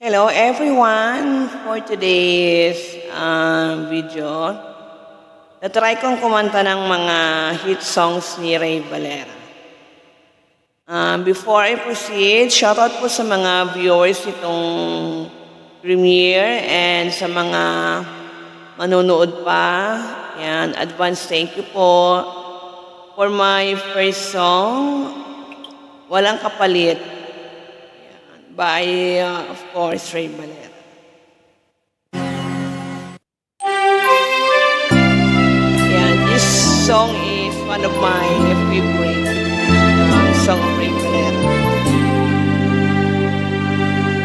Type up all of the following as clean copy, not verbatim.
Hello everyone! For today's video, natry kong kumanta ng mga hit songs ni Rey Valera. Before I proceed, shoutout po sa mga viewers itong premiere and sa mga manonood pa. Yan, advance thank you po. For my first song, Walang Kapalit. By, of course, Rey Valera. Yeah, this song is one of my favorite song of Rey Valera.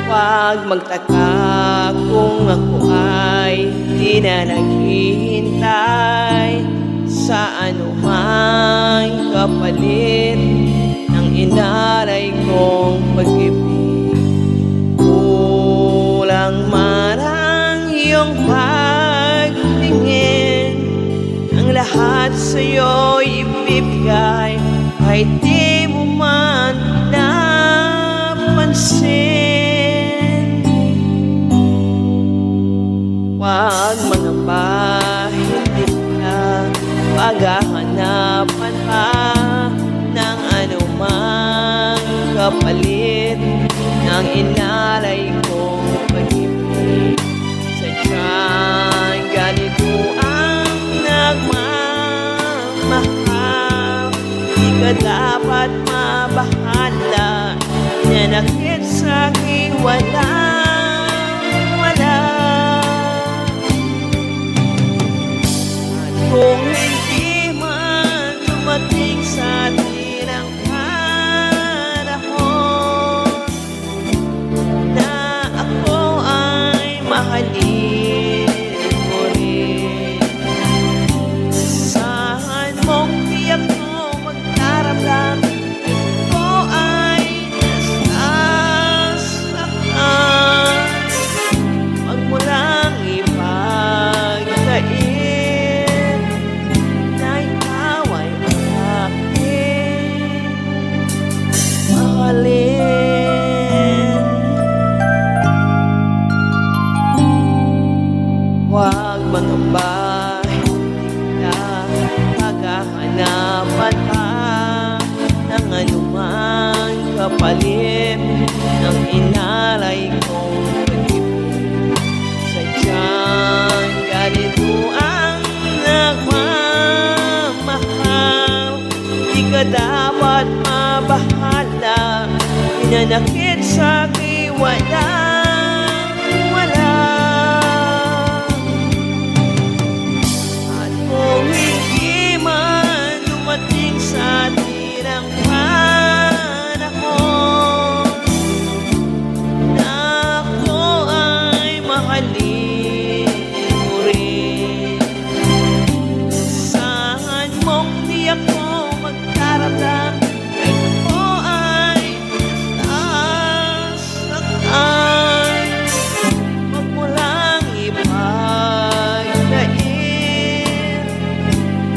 Huwag magtaka kung ako ay di na naghihintay sa anumang kapalit ng inaray kong pag-ibig. Kulang man ang iyong pagtingin, ang lahat sa'yo'y ibibigay kahit di mo man napansin. Huwag mangamba, hindi na paghahanapan pa ng anumang kapalit ng inalay kong pag-ibig. Sadyang ganito ang nagmamahal, di ka dapat mabahala, nanakit sa'kin walang-wala. At kung hindi man dumating sa atin ang mahalin mo rin, saan mong tiyak mo magkaramdam, ito ay nasasaktan. Huwag mo lang ipagdait na ikaw ay aking mahalin. Huwag mangamba, hindi ka paghahanapan pa ng anumang kapalit ng inalay kong pag-ibig. Sadyang ganito ang nagmamahal, di ka dapat mabahala, pinanakit sa'kin walang-wala. Sa atin ang panahon na ako ay mahalin mo rin, saan mong di ako magkaramdam, ito ay nasasaktan. Huwag mo lang ipagdait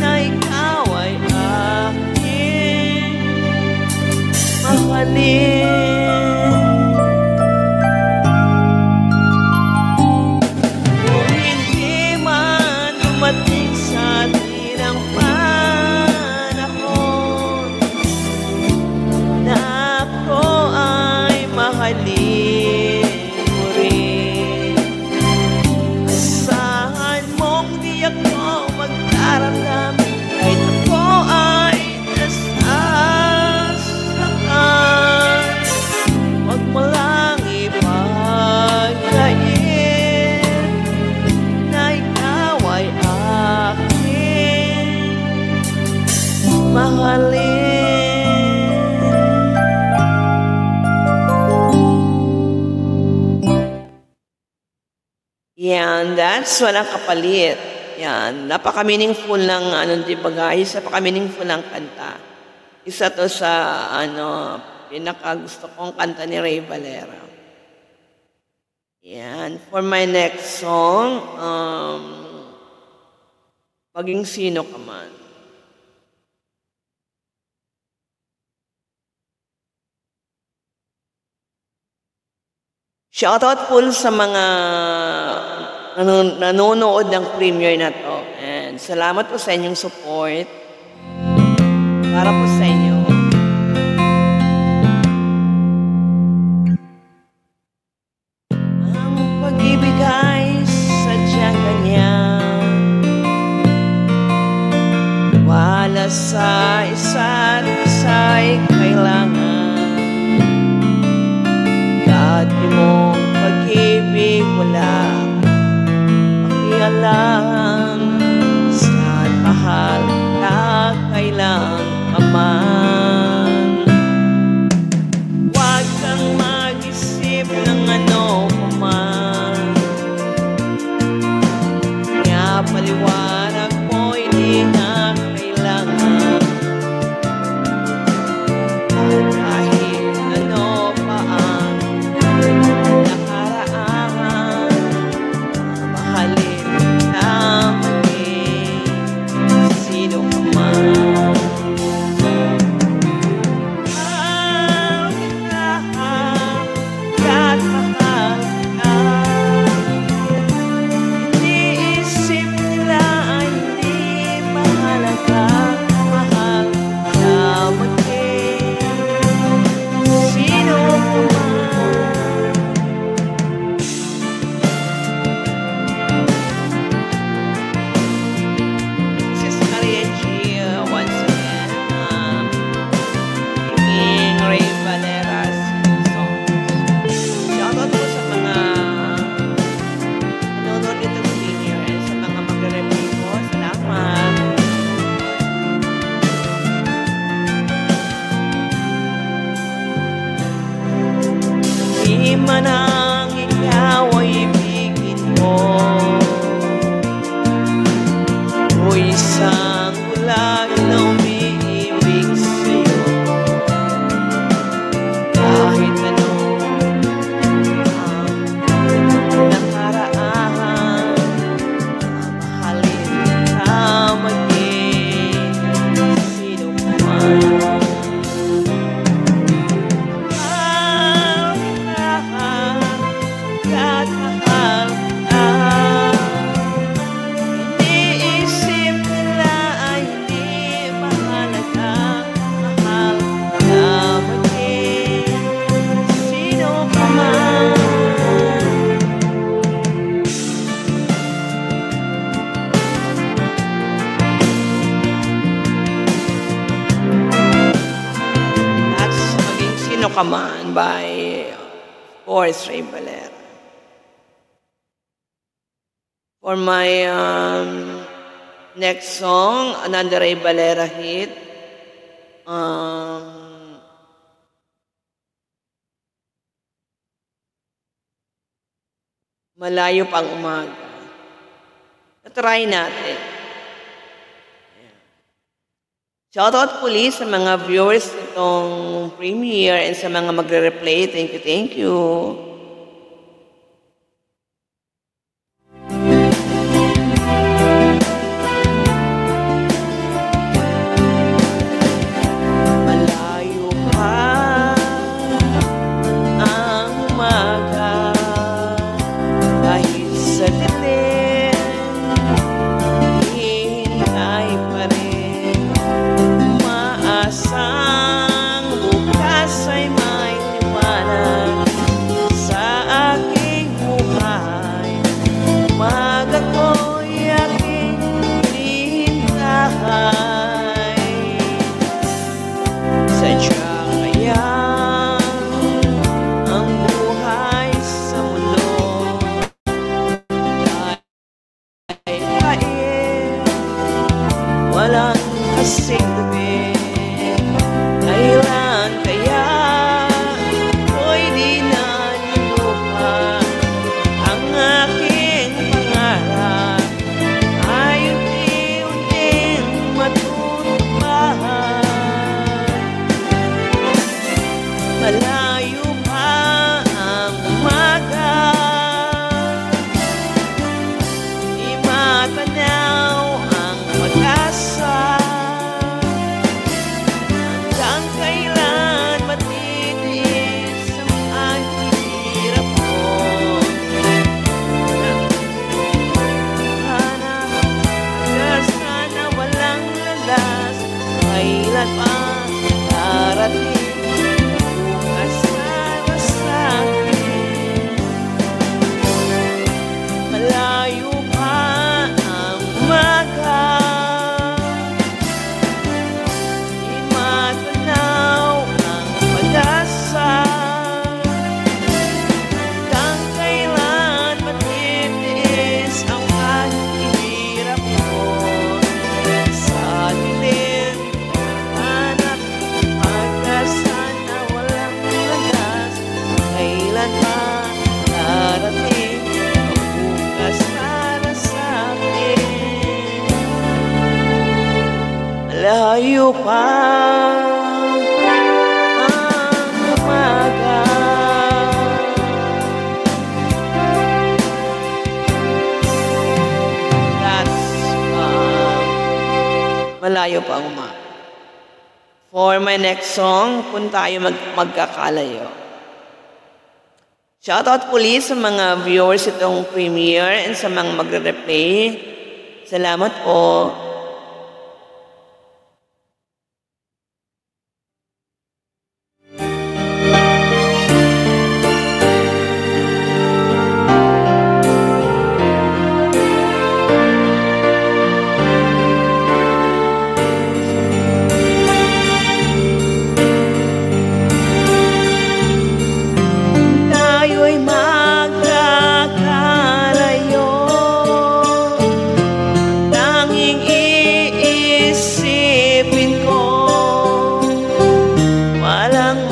na ikaw ay mahalin. Kung hindi man dumating sa atin ang panahon na ako ay mahalin mo rin, asahan mong di ako magkaramdam kahit ako ay huwag mo lang ipagdait na ikaw ay aking mahalin. Yan, that's Walang Kapalit. Yan, napaka-meaningful ng diba guys? Napaka-meaningful ng kanta. Isa to sa pinaka-gusto kong kanta ni Rey Valera. Yan. For my next song, Maging Sino Ka Man. Shoutout po sa mga nanonood ng premiere na to. And salamat po sa inyong support. Para po sa inyo. Ang pag-ibig ay sadyang ganyan. Wala sa isa't isa'y kailangan. Dati mong pag-ibig wala pakialam. Saan mahal ka kailan paman. Huwag kang mag-isip ng ano paman. Kaya paliwanag mo hindi na kailangan. At kahit ano pa ang nakaraan, mahalin na maging sino ka man. Mahal kita, at mahal ka. Iniisip nila ay hindi mahalaga. Mahal na maging sino ka man. This is Maria G. Once again, singing Ray Valera's songs. Shoutout po sa mga nanonood nitong premiere and sa mga magre-review po. Salamat. Di man ang ikaw ay ibigin mo, o isang bulag na umiibig sa'yo. Kahit ano ang nakaraan, mahalin ka maging sino ka man. Mahal kita, at mahal ka. Iniisip nila ay hindi mahalaga. Mahal ka maging sino ka man. That's Maging Sino Ka Man by Ray Valera. For my next song, another Ray Valera hit, Malayo Pang Umaga. Try natin. Shoutout puli sa mga viewers nitong premiere and sa mga magre-replay. Thank you, thank you. Malayo pa ang umaga, dahil sa dilim, hihintay pa rin. Umaasang bukas ay may liwanag sa aking buhay. Umaga ko'y aking hinihintay. Sadya kaya ang buhay sa mundo ay pait, walang kasing gabi. Kailan kaya ko'y di naluluha ang aking pangarap ay unti-unting matutupad. Malayo pa ang umaga, di matanaw ang pag-asa. Hanggang kailan matitiis ang aking hirap ko? malayo pa ang umaga. For my next song, kung tayo magkakalayo. Shoutout puli sa mga viewers itong premiere and sa mga magre-replay. Salamat po.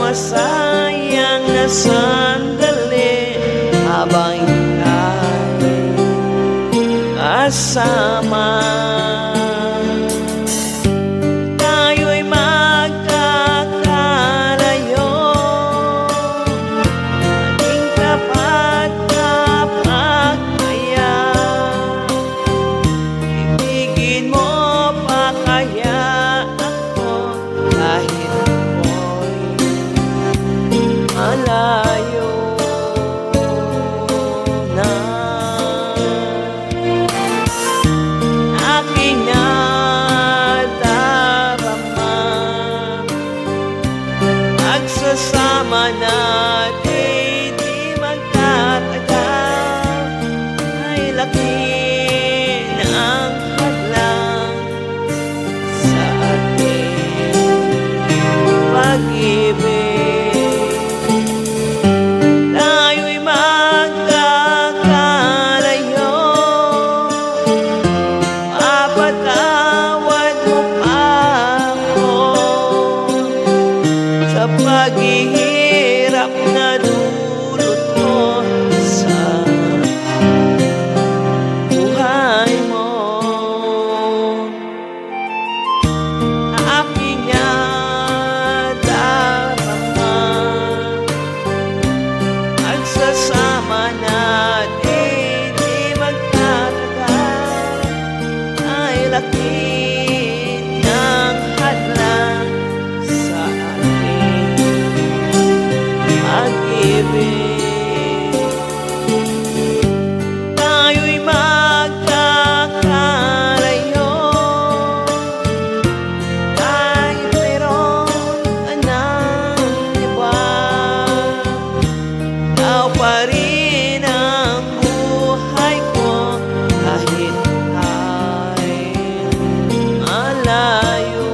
Masayang na sandali habang ika'y kasama. Tayo'y magkakalayo, maging tapat kapag kaya. Ibigin mo pa kaya ako kahit malayo na. Aking nadarama, pagsasama natin di magtatagal. Ay laki ng hadlang sa ating pag-ibig. Paghihirap na dulot mo sa buhay mo. Aking nadarama, pagsasama natin di magtatagal. Ay laki ng hadlang sa pag-ibig. Tayo'y magkakalayo, kahit mayroon ka ng iba. Ikaw pa rin ang buhay ko kahit ay malayo.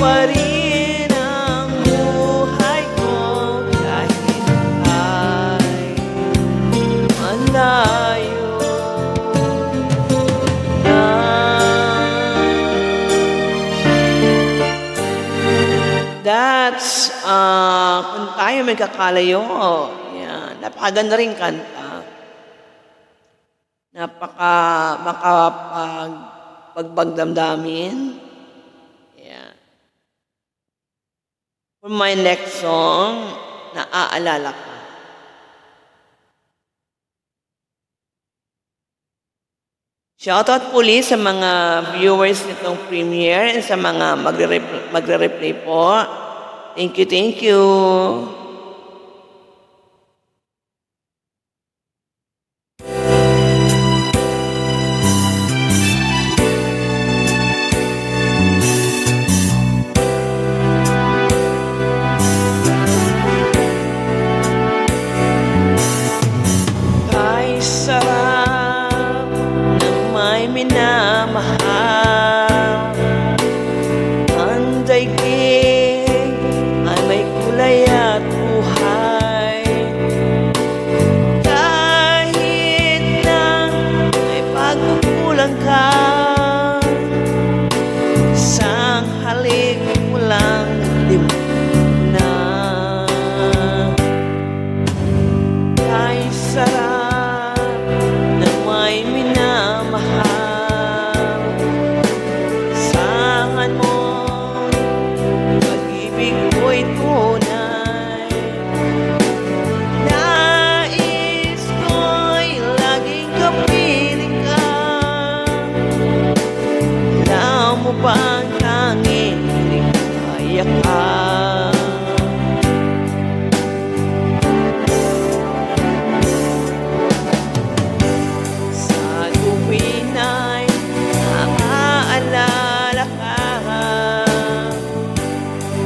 Pa rin ang buhay ko kahit ay malayo na. That's, kung tayo magkakalayo, yan, napakaganda rin kanta. Makapagdamdamin. For my next song, naaalala ka. Shoutout puli sa mga viewers nitong premiere and sa mga magre-replay po. Thank you, thank you. Sarap ng may minamahal, ang daigdig ay may kulay at buhay. Kahit na may pagkukulang ka, isang halik mo lang limot na. Kay sarap bang tanging ligaya ka? Sa tuwin ay naaalala ka,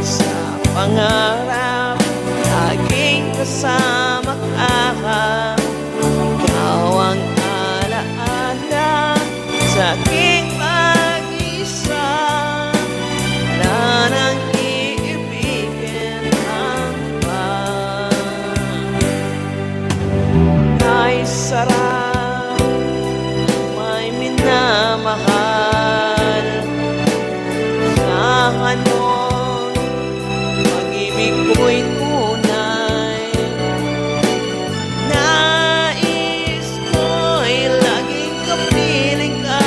sa pangarap laging kasama ka. Ikaw ang alaala sa aking pag-isa, na nang iibigin ang iba. Ay sarap may minamahal, sa hanong pag-ibig ko'y tunay. Nais ko'y laging kapiling ka.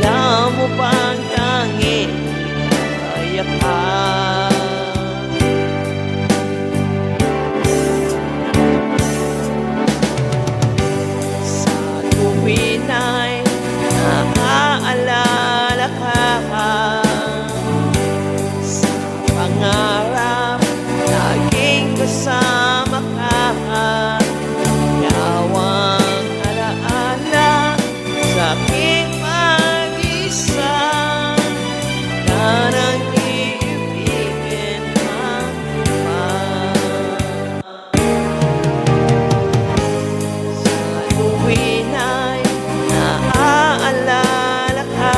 Alam mo bang tanging ligaya ka? Sa tuwin ay naaalala ka, sa pangarap laging kasama ka. Ikaw ang alaala sa aking pag-isa, na nang iibigin ang iba. Sa tuwin ay naaalala ka,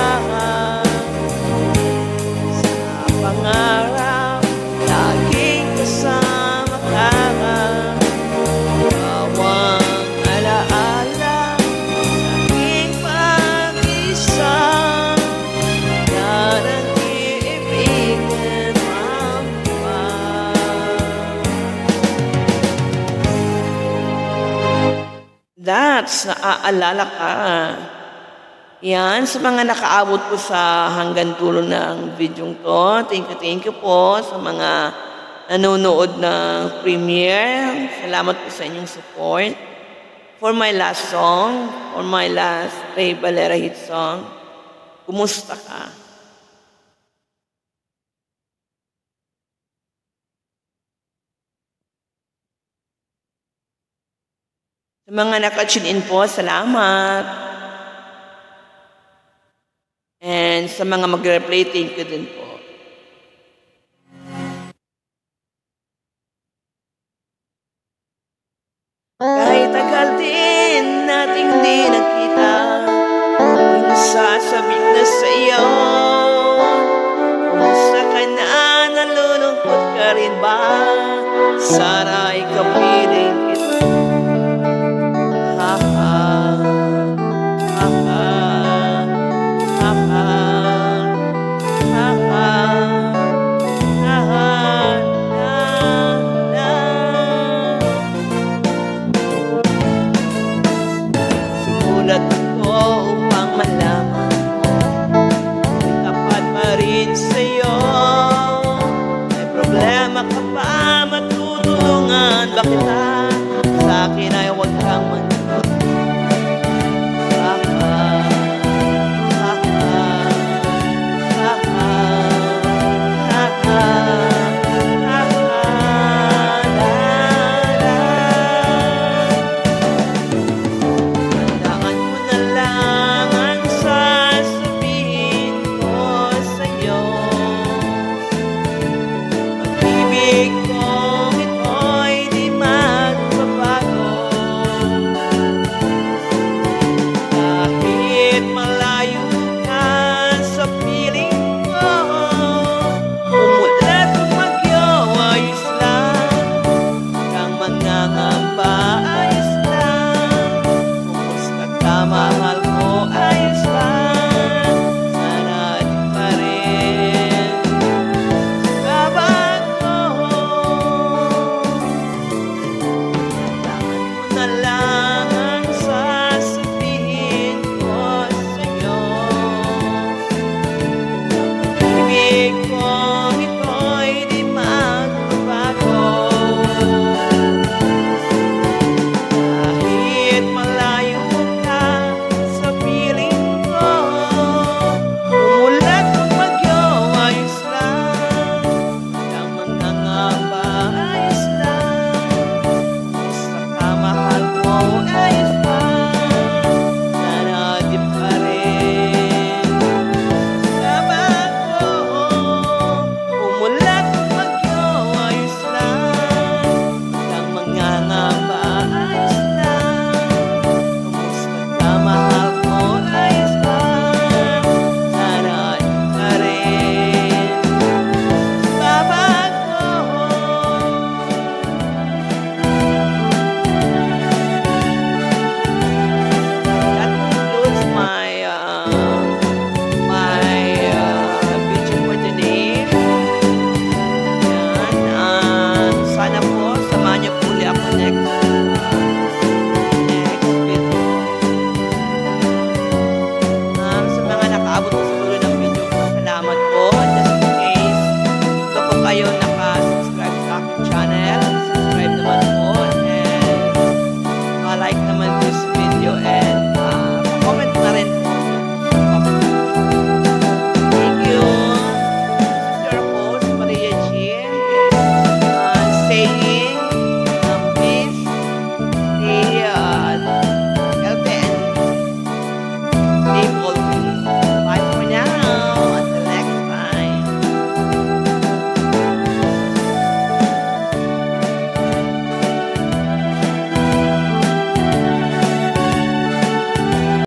sa pangarap laging kasama ka. Ikaw ang alaala sa aking pag-isa, na nang iibigin ang iba. That's naaalala ka. Yan, sa mga nakaabot po sa hanggang dulo ng videong to, thank you po sa mga nanonood ng premiere. Salamat po sa inyong support. For my last song, for my last Ray Valera hit song, Kumusta Ka? Sa mga naka-tune in po, salamat. And sa mga mag-replay, thank you din po. Kahit tagal din nating di nagkita, ako'y nasasabik na sa iyo. Kumusta ka na? Nalulungkot ka rin ba? Sana ay kapiling